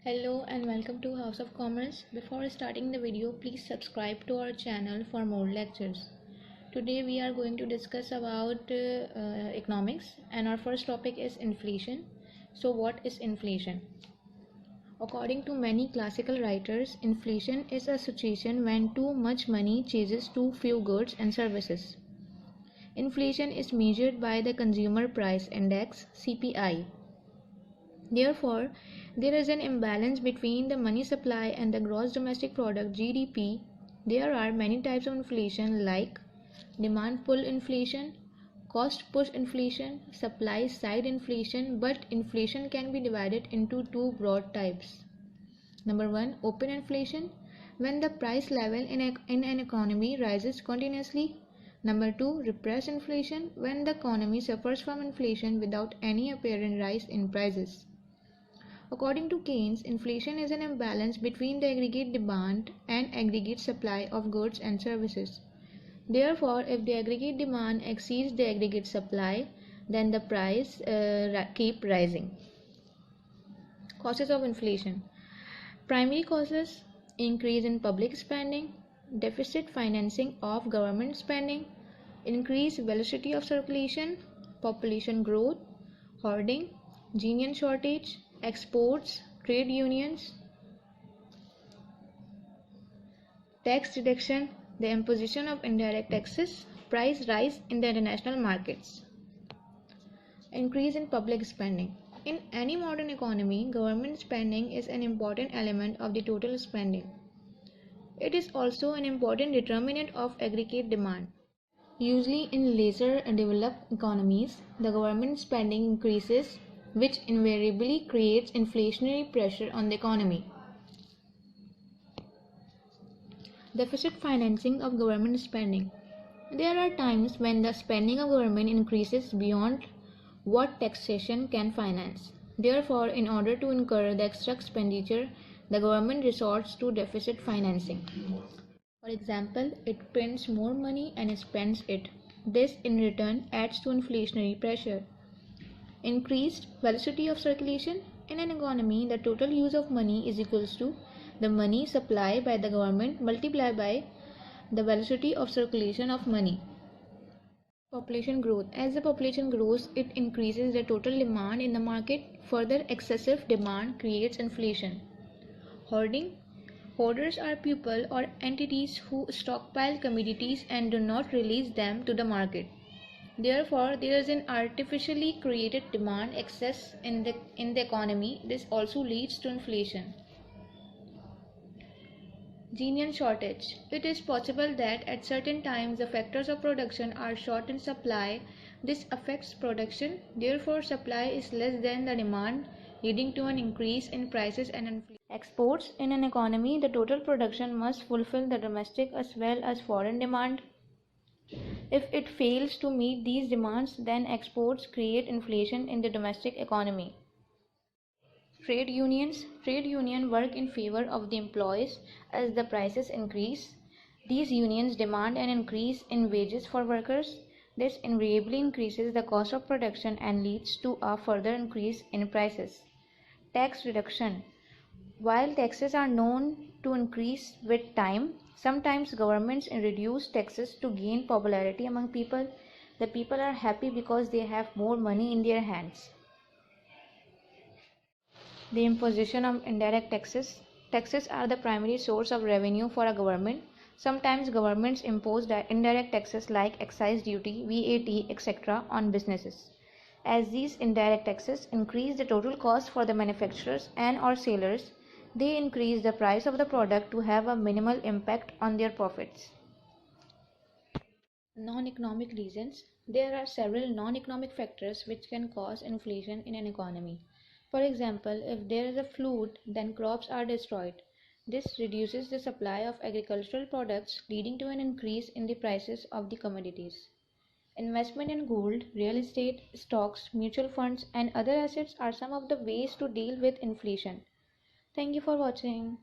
Hello and welcome to House of Commerce. Before starting the video, please subscribe to our channel for more lectures. Today we are going to discuss about economics, and our first topic is inflation. So what is inflation? According to many classical writers, inflation is a situation when too much money chases too few goods and services. Inflation is measured by the Consumer Price Index (CPI). Therefore, there is an imbalance between the money supply and the gross domestic product (GDP). There are many types of inflation like demand pull inflation, cost push inflation, supply side inflation, but inflation can be divided into two broad types. Number 1, open inflation, when the price level in an economy rises continuously. Number 2, repressed inflation, when the economy suffers from inflation without any apparent rise in prices. According to Keynes, inflation is an imbalance between the aggregate demand and aggregate supply of goods and services. Therefore, if the aggregate demand exceeds the aggregate supply, then the price keep rising. Causes of inflation. Primary causes: increase in public spending, deficit financing of government spending, increased velocity of circulation, population growth, hoarding, genuine shortage, exports, trade unions, tax reduction, the imposition of indirect taxes, price rise in the international markets. Increase in public spending. In any modern economy, government spending is an important element of the total spending. It is also an important determinant of aggregate demand. Usually in lesser developed economies, the government spending increases, which invariably creates inflationary pressure on the economy. Deficit financing of government spending. There are times when the spending of government increases beyond what taxation can finance. Therefore, in order to incur the extra expenditure, the government resorts to deficit financing. For example, it prints more money and spends it. This in return adds to inflationary pressure. Increased velocity of circulation. In an economy, the total use of money is equals to the money supply by the government multiplied by the velocity of circulation of money. Population growth. As the population grows, it increases the total demand in the market. Further excessive demand creates inflation. Hoarding. Hoarders are people or entities who stockpile commodities and do not release them to the market. Therefore, there is an artificially created demand excess in the economy. This also leads to inflation. Genuine shortage. It is possible that at certain times the factors of production are short in supply. This affects production. Therefore, supply is less than the demand, leading to an increase in prices and inflation. Exports. In an economy, the total production must fulfill the domestic as well as foreign demand. If it fails to meet these demands, then exports create inflation in the domestic economy. Trade unions. Trade unions work in favor of the employees as the prices increase. These unions demand an increase in wages for workers. This invariably increases the cost of production and leads to a further increase in prices. Tax reduction. While taxes are known to increase with time, sometimes governments reduce taxes to gain popularity among people. The people are happy because they have more money in their hands. The imposition of indirect taxes. Taxes are the primary source of revenue for a government. Sometimes governments impose indirect taxes like excise duty, VAT, etc. on businesses. As these indirect taxes increase the total cost for the manufacturers and or sellers, they increase the price of the product to have a minimal impact on their profits. Non-economic reasons. There are several non-economic factors which can cause inflation in an economy. For example, if there is a flood, then crops are destroyed. This reduces the supply of agricultural products, leading to an increase in the prices of the commodities. Investment in gold, real estate, stocks, mutual funds, and other assets are some of the ways to deal with inflation. Thank you for watching.